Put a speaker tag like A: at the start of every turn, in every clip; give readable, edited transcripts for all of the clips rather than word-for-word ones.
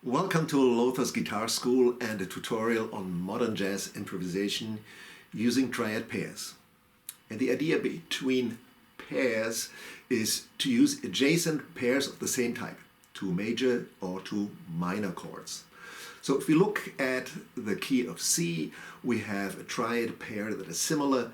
A: Welcome to Lothar's Guitar School and a tutorial on modern jazz improvisation using triad pairs. And the idea between pairs is to use adjacent pairs of the same type, two major or two minor chords. So if we look at the key of C, we have a triad pair that is similar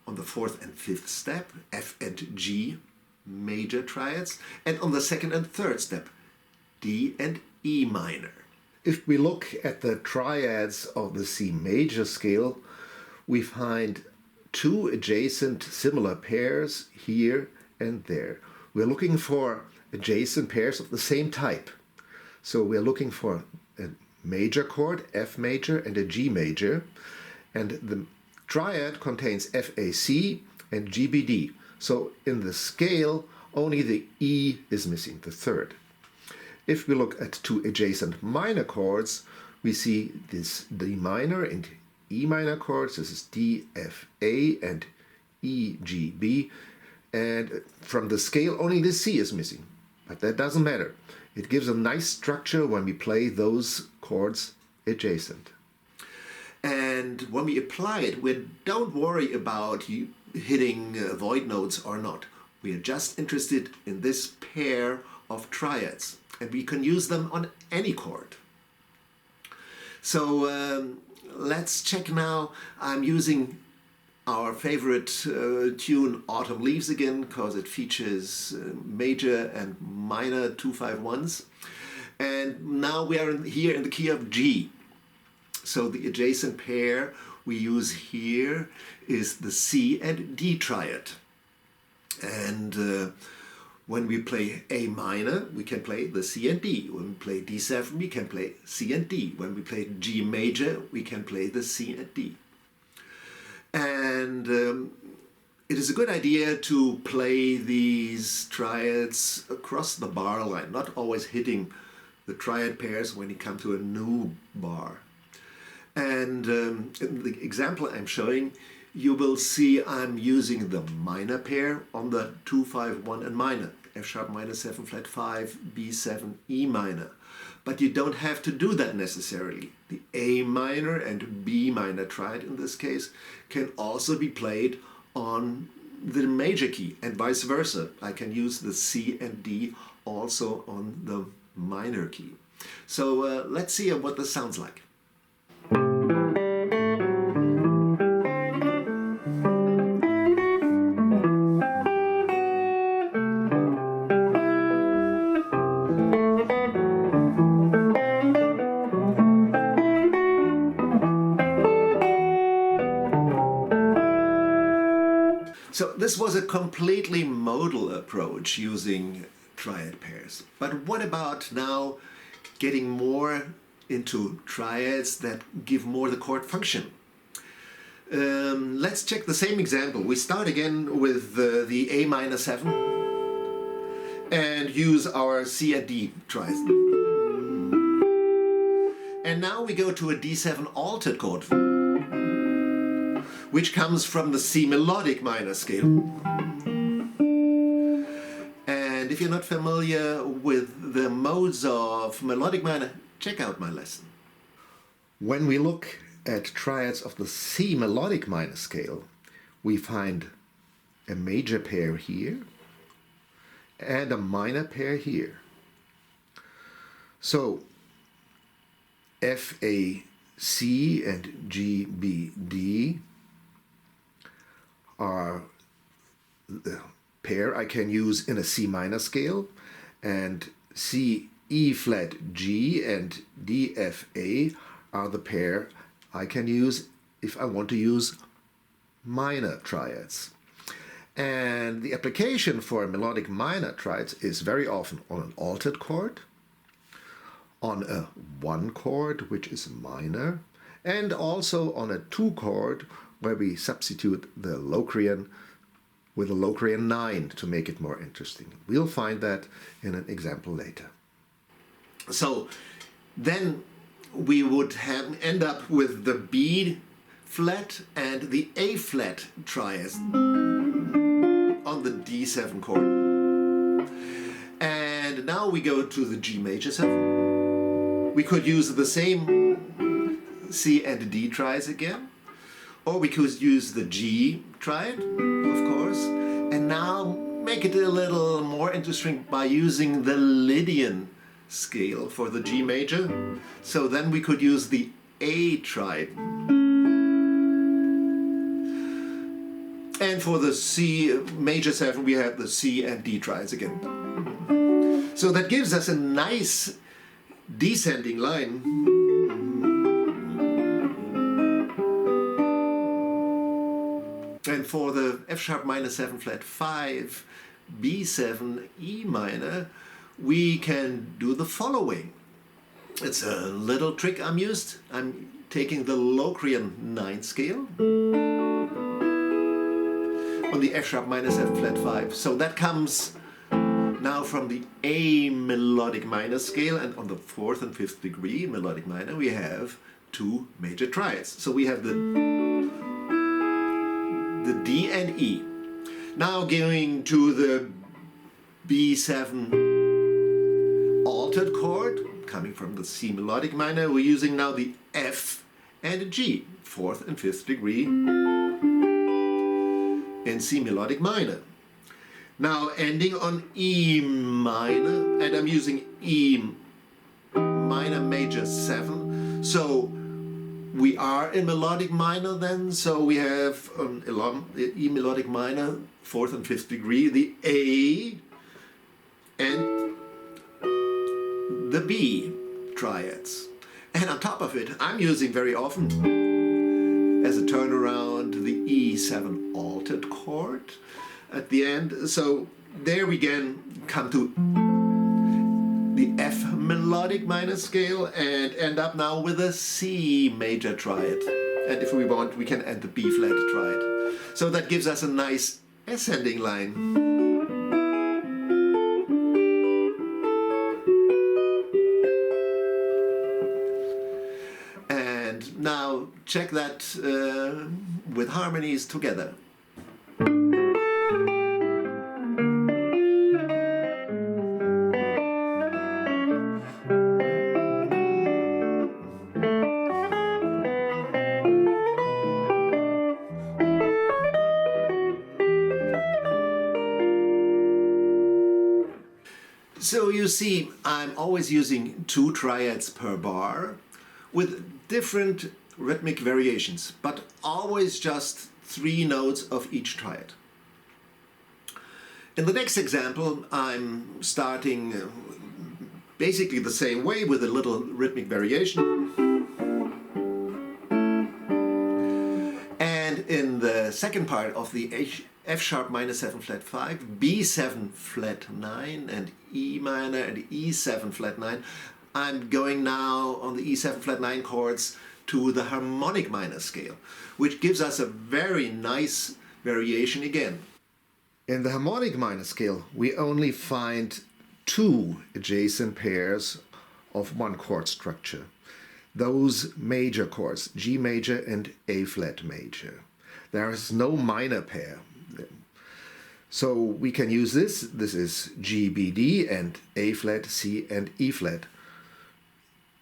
A: on the fourth and fifth step, F and G, major triads, and on the second and third step, D and E minor. If we look at the triads of the C major scale, we find two adjacent similar pairs here and there. We're looking for adjacent pairs of the same type. So we're looking for a major chord, F major, and a G major. And the triad contains FAC and GBD. So in the scale, only the E is missing, the third. If we look at two adjacent minor chords, we see this D minor and E minor chords. This is D, F, A and E, G, B. And from the scale, only the C is missing. But that doesn't matter. It gives a nice structure when we play those chords adjacent. And when we apply it, we don't worry about hitting void notes or not. We are just interested in this pair of triads. And we can use them on any chord. So let's check now. I'm using our favorite tune Autumn Leaves again because it features major and minor 2-5-1s. And now we are here in the key of G. So the adjacent pair we use here is the C and D triad. And when we play A minor, we can play the C and D. When we play D7, we can play C and D. When we play G major, we can play the C and D. And it is a good idea to play these triads across the bar line, not always hitting the triad pairs when you come to a new bar. And in the example I'm showing, you will see I'm using the minor pair on the 2-5-1 and minor, F sharp minor 7 flat 5, B7, E minor. But you don't have to do that necessarily. The A minor and B minor triad in this case can also be played on the major key and vice versa. I can use the C and D also on the minor key. So let's see what this sounds like. So this was a completely modal approach using triad pairs. But what about now getting more into triads that give more the chord function? Let's check the same example. We start again with the A minor 7 and use our C and D triads. And now we go to a D7 altered chord, which comes from the C melodic minor scale. And if you're not familiar with the modes of melodic minor, check out my lesson. When we look at triads of the C melodic minor scale, we find a major pair here and a minor pair here. So F, A, C and G, B, D are the pair I can use in a C minor scale, and C, E flat, G and D, F, A are the pair I can use if I want to use minor triads. And the application for melodic minor triads is very often on an altered chord, on a 1 chord which is minor, and also on a 2 chord where we substitute the Locrian with a Locrian 9 to make it more interesting. We'll find that in an example later. So then we would end up with the B flat and the A flat triads on the D7 chord. And now we go to the G major 7 We could use the same C and D triads again, or we could use the G triad, of course, and now make it a little more interesting by using the Lydian scale for the G major. So then we could use the A triad. And for the C major 7 we have the C and D triads again. So that gives us a nice descending line. And for the F sharp minor 7 flat 5, B7, E minor, we can do the following. It's a little trick I'm taking the Locrian 9 scale on the F sharp minor 7 flat 5. So that comes now from the A melodic minor scale, and on the 4th and 5th degree melodic minor we have 2 major triads. So we have the D and E. Now going to the B7 altered chord, coming from the C melodic minor, we're using now the F and G, 4th and 5th degree in C melodic minor. Now ending on E minor, and I'm using E minor major 7. So we are in melodic minor then, so we have E melodic minor, 4th and 5th degree, the A and the B triads. And on top of it, I'm using very often as a turnaround the E7 altered chord at the end. So there we again come to the F melodic minor scale and end up now with a C major triad. And if we want, we can add the B flat triad. So that gives us a nice ascending line. And now check that with harmonies together. So you see, I'm always using 2 triads per bar with different rhythmic variations, but always just 3 notes of each triad. In the next example, I'm starting basically the same way with a little rhythmic variation. And in the second part of the F sharp minor 7 flat 5, B7 flat 9 and E minor and E7 flat 9, I'm going now on the E7 flat 9 chords to the harmonic minor scale, which gives us a very nice variation again. In the harmonic minor scale, we only find 2 adjacent pairs of 1 chord structure. Those major chords, G major and A flat major. There is no minor pair. So we can use this. This is G, B, D and A flat, C and E flat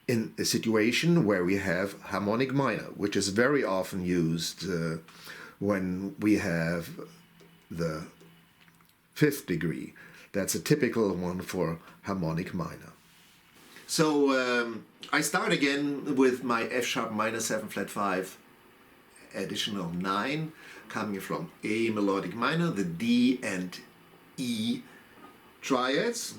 A: in a situation where we have harmonic minor, which is very often used when we have the 5th degree. That's a typical one for harmonic minor. So I start again with my F sharp minor 7 flat 5 additional 9, coming from A melodic minor, the D and E triads.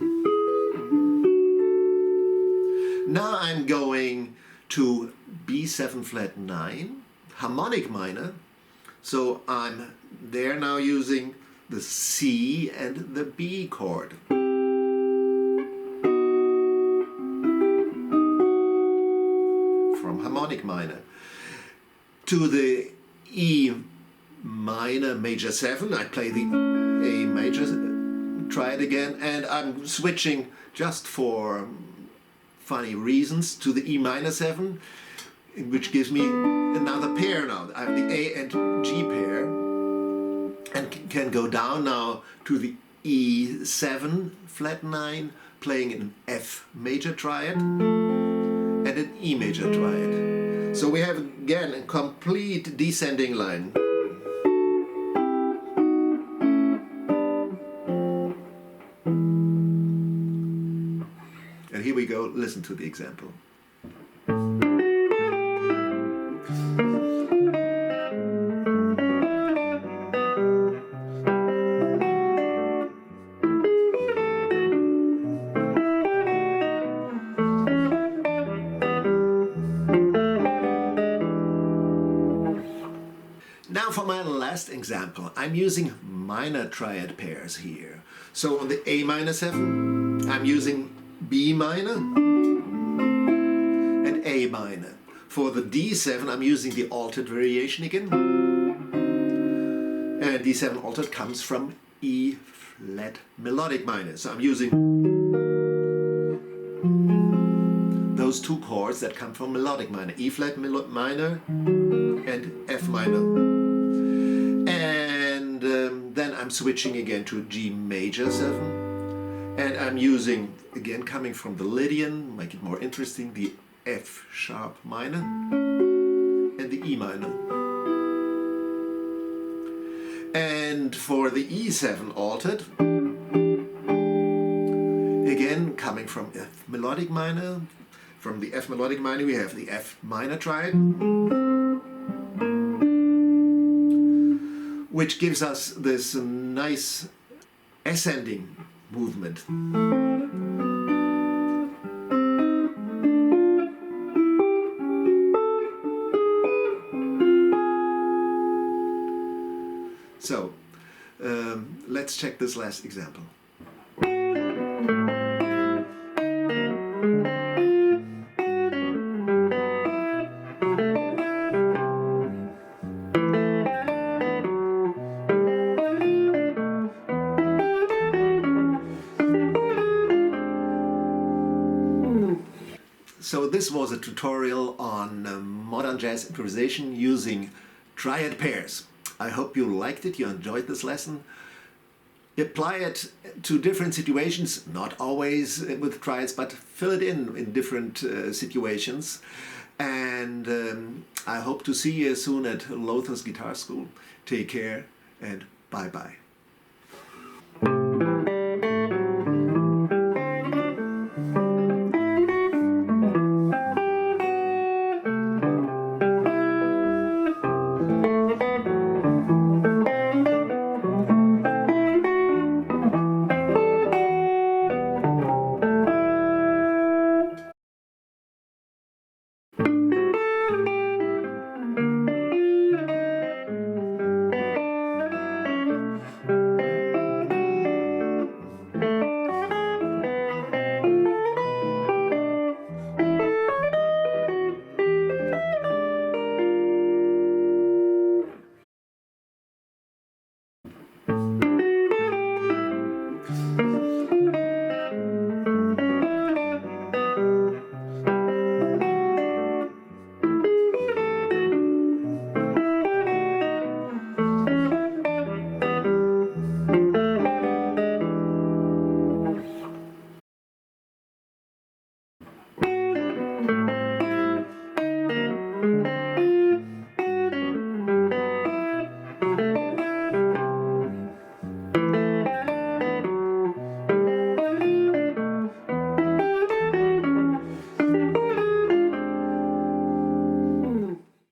A: Now I'm going to B7 flat 9, harmonic minor, so I'm there now using the C and the B chord. From harmonic minor to the E minor major 7, I play the A major triad again, and I'm switching just for funny reasons to the E minor 7, which gives me another pair now. I have the A and G pair, and can go down now to the E7 flat 9, playing an F major triad. and an E major triad. So we have again a complete descending line. And here we go, listen to the example. Now for my last example, I'm using minor triad pairs here. So on the A minor 7, I'm using B minor and A minor. For the D7, I'm using the altered variation again. And D7 altered comes from E flat melodic minor. So I'm using those two chords that come from melodic minor, E flat minor and F minor. And then I'm switching again to G major 7. And I'm using, again coming from the Lydian, make it more interesting, the F sharp minor and the E minor. And for the E7 altered, again coming from F melodic minor, from the F melodic minor we have the F minor triad, which gives us this nice ascending movement. So, let's check this last example. So this was a tutorial on modern jazz improvisation using triad pairs. I hope you liked it, you enjoyed this lesson. Apply it to different situations, not always with triads, but fill it in different situations. And I hope to see you soon at Lothar's Guitar School. Take care and bye-bye.